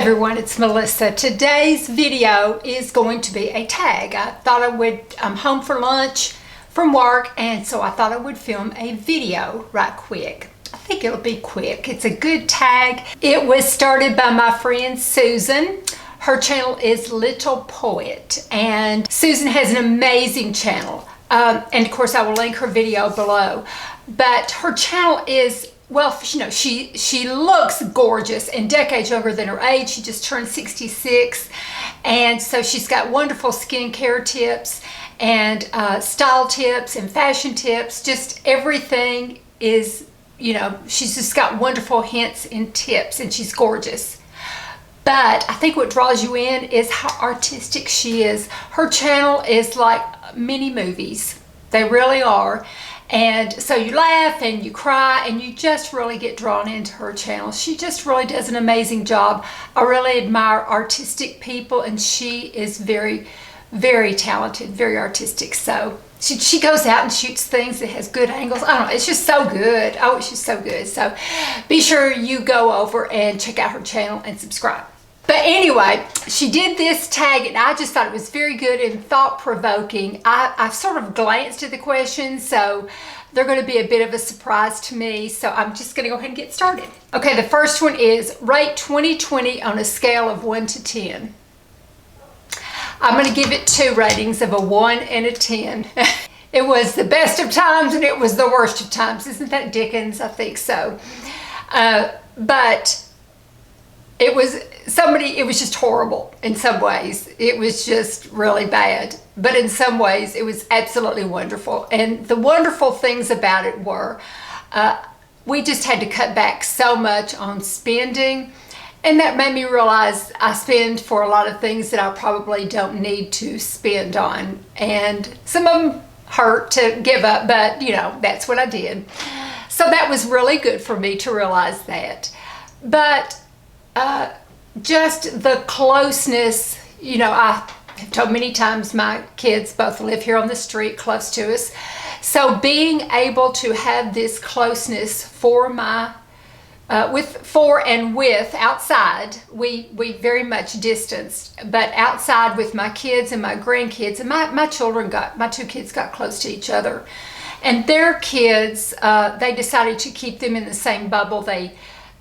Everyone, it's Melissa. Today's video is going to be a tag. I thought I'm home for lunch from work, and so I thought I would film a video right quick. I think it'll be quick. It's a good tag. It was started by my friend Susan. Her channel is Little Poet, and Susan has an amazing channel. And of course I will link her video below. But her channel is, well, you know, she looks gorgeous and decades younger than her age. She just turned 66. And so she's got wonderful skincare tips and style tips and fashion tips. Just everything is, you know, she's just got wonderful hints and tips, and she's gorgeous. But I think what draws you in is how artistic she is. Her channel is like mini movies. They really are. And so you laugh and you cry and you just really get drawn into her channel. She just really does an amazing job. I really admire artistic people, and she is very, very talented, very artistic. So she goes out and shoots things that has good angles. I don't know, it's just so good. Oh, it's just so good. So be sure you go over and check out her channel and subscribe. But anyway, she did this tag, and I just thought it was very good and thought-provoking. I've sort of glanced at the questions, so they're going to be a bit of a surprise to me. So I'm just going to go ahead and get started. Okay, the first one is rate 2020 on a scale of 1 to 10. I'm going to give it 2 ratings of a 1 and a 10. It was the best of times and it was the worst of times. Isn't that Dickens? I think so. But it was just horrible in some ways. It was just really bad. But in some ways, it was absolutely wonderful. And the wonderful things about it were, we just had to cut back so much on spending. And that made me realize I spend for a lot of things that I probably don't need to spend on. And some of them hurt to give up, but you know, that's what I did. So that was really good for me to realize that. But just the closeness, you know, I have told many times my kids both live here on the street close to us. So being able to have this closeness for my, with outside, we very much distanced, but outside with my kids and my grandkids, and my 2 kids got close to each other. And their kids, they decided to keep them in the same bubble.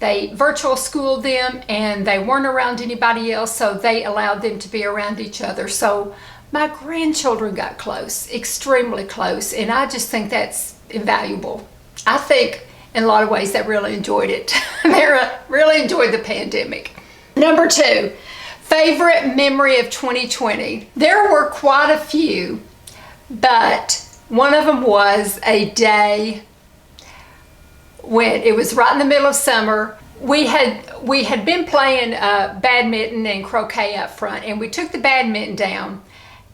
They virtual schooled them, and they weren't around anybody else, so they allowed them to be around each other. So my grandchildren got close, extremely close, and I just think that's invaluable. I think in a lot of ways they really enjoyed it. They really enjoyed the pandemic. Number 2, favorite memory of 2020. There were quite a few, but one of them was a day when it was right in the middle of summer. We had been playing badminton and croquet up front, and we took the badminton down,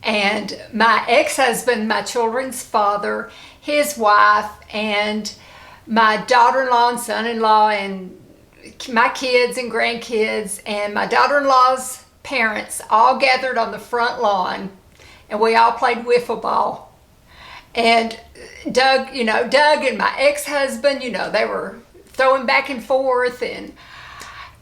and my ex-husband, my children's father, his wife, and my daughter-in-law and son-in-law, and my kids and grandkids, and my daughter-in-law's parents all gathered on the front lawn, and we all played wiffle ball. And Doug and my ex-husband, you know, they were throwing back and forth, and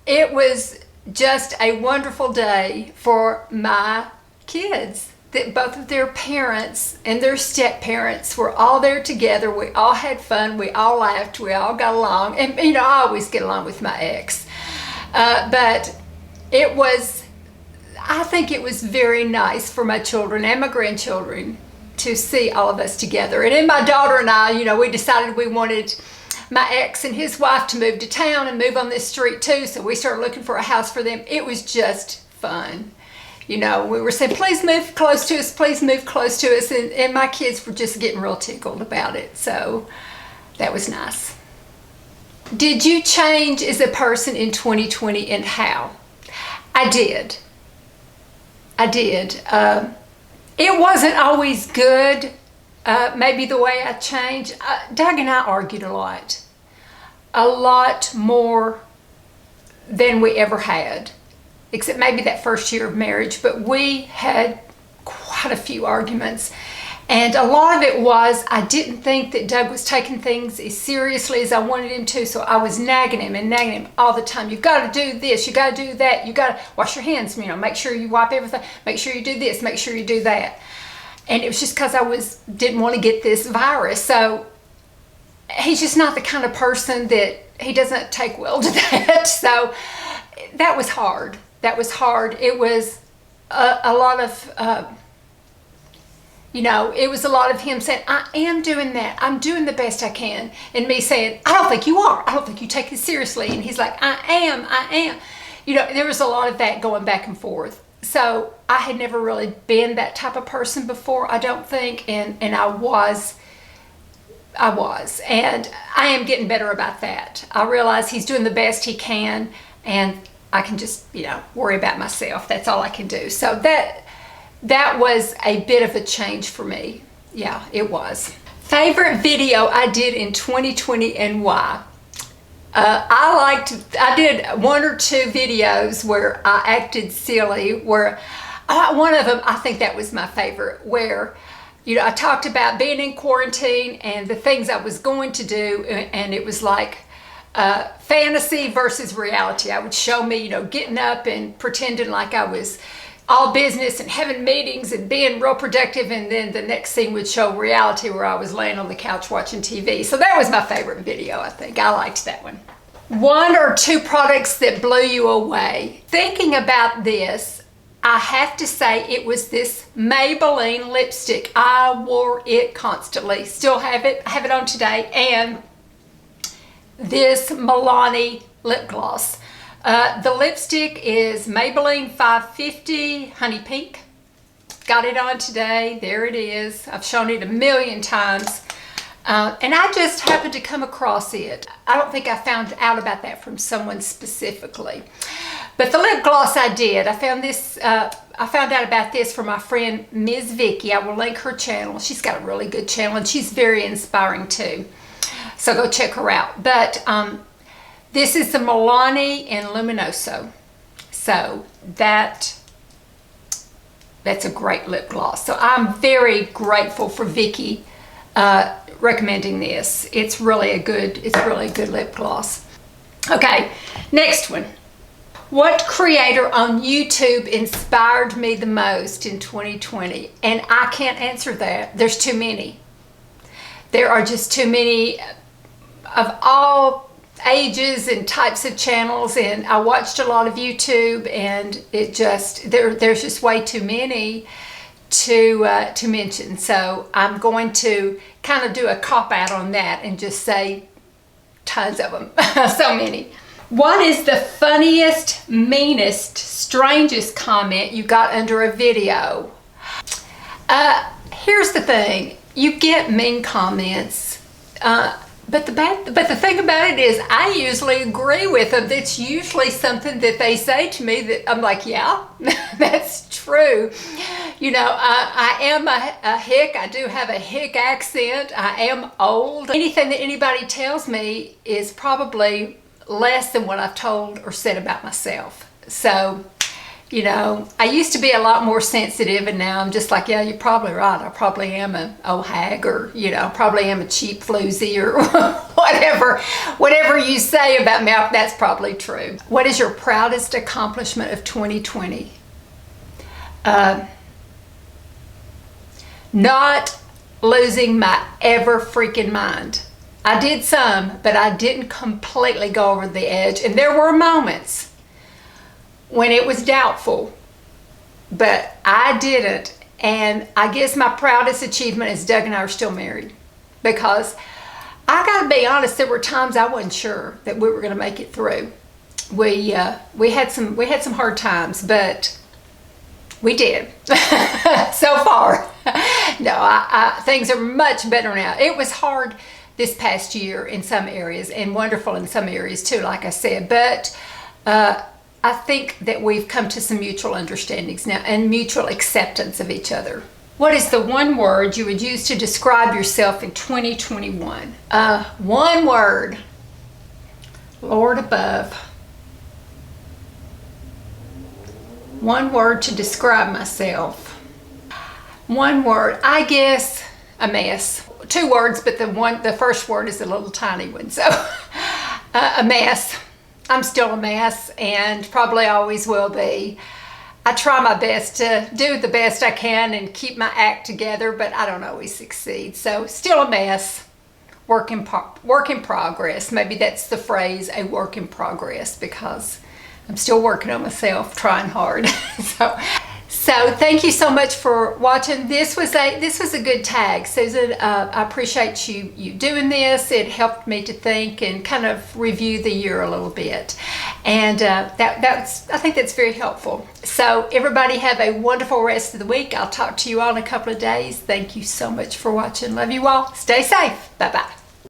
it was just a wonderful day for my kids. That both of their parents and their step-parents were all there together. We all had fun, we all laughed, we all got along, and you know, I always get along with my ex. But I think it was very nice for my children and my grandchildren to see all of us together. And then my daughter and I, you know, we decided we wanted my ex and his wife to move to town and move on this street too, so we started looking for a house for them. It was just fun. You know, we were saying, please move close to us, please move close to us, and my kids were just getting real tickled about it, so that was nice. Did you change as a person in 2020, and how? I did. It wasn't always good, maybe the way I changed. Doug and I argued a lot more than we ever had, except maybe that first year of marriage, but we had quite a few arguments. And a lot of it was I didn't think that Doug was taking things as seriously as I wanted him to, so I was nagging him all the time. You've got to do this, you got to do that, you got to wash your hands, you know, make sure you wipe everything, make sure you do this, make sure you do that. And it was just because didn't want to get this virus. So he's just not the kind of person that he doesn't take well to that. So that was hard. That was hard. It was a lot of, it was a lot of him saying, I am doing that. I'm doing the best I can. And me saying, I don't think you are. I don't think you take it seriously. And he's like, I am. There was a lot of that going back and forth. So I had never really been that type of person before, I don't think. And I was. And I am getting better about that. I realize he's doing the best he can. And I can just, worry about myself. That's all I can do. So that was a bit of a change for me. Yeah, it was. Favorite video I did in 2020 and why? I did 1 or 2 videos where I acted silly, where one of them, I think that was my favorite, where, I talked about being in quarantine and the things I was going to do, and it was like fantasy versus reality. I would show me, getting up and pretending like I was all business and having meetings and being real productive, and then the next scene would show reality where I was laying on the couch watching TV. So that was my favorite video, I think. I liked that one. 1 or 2 products that blew you away. Thinking about this, I have to say it was this Maybelline lipstick. I wore it constantly. Still have it. I have it on today. And this Milani lip gloss. The lipstick is Maybelline 550 Honey Pink. Got it on today. There it is. I've shown it a million times. And I just happened to come across it. I don't think I found out about that from someone specifically. But the lip gloss I did. I found out about this from my friend Ms. Vicky. I will link her channel. She's got a really good channel and she's very inspiring too. So go check her out. But this is the Milani and Luminoso. So that's a great lip gloss. So I'm very grateful for Vicky recommending this. It's really a good lip gloss. Okay, next one. What creator on YouTube inspired me the most in 2020? And I can't answer that. There's too many. There are just too many of all ages and types of channels, and I watched a lot of YouTube, and it just there's just way too many to mention. So I'm going to kind of do a cop-out on that and just say tons of them. So many. What is the funniest, meanest, strangest comment you got under a video? Here's the thing. You get mean comments, but the thing about it is I usually agree with them. That's usually something that they say to me that I'm like, yeah, that's true. I am a hick. I do have a hick accent. I am old. Anything that anybody tells me is probably less than what I've told or said about myself. So, I used to be a lot more sensitive, and now I'm just like, yeah, you're probably right. I probably am an old hag, or, probably am a cheap floozy, or whatever you say about me, that's probably true. What is your proudest accomplishment of 2020? Not losing my ever freaking mind. I did some, but I didn't completely go over the edge. And there were moments when it was doubtful, but I didn't. And I guess my proudest achievement is Doug and I are still married, because I gotta be honest, there were times I wasn't sure that we were gonna make it through. We had some hard times, but we did. So far. No, things are much better now. It was hard this past year in some areas, and wonderful in some areas too, like I said, but I think that we've come to some mutual understandings now and mutual acceptance of each other. What is the one word you would use to describe yourself in 2021? One word. Lord above. One word to describe myself. One word, I guess a mess. Two words, but the first word is a little tiny one. So a mess. I'm still a mess and probably always will be. I try my best to do the best I can and keep my act together, but I don't always succeed. So still a mess. Work in progress. Maybe that's the phrase, a work in progress, because I'm still working on myself, trying hard. So thank you so much for watching. This was a good tag, Susan. I appreciate you doing this. It helped me to think and kind of review the year a little bit, and I think that's very helpful. So everybody have a wonderful rest of the week. I'll talk to you all in a couple of days. Thank you so much for watching. Love you all. Stay safe. Bye bye.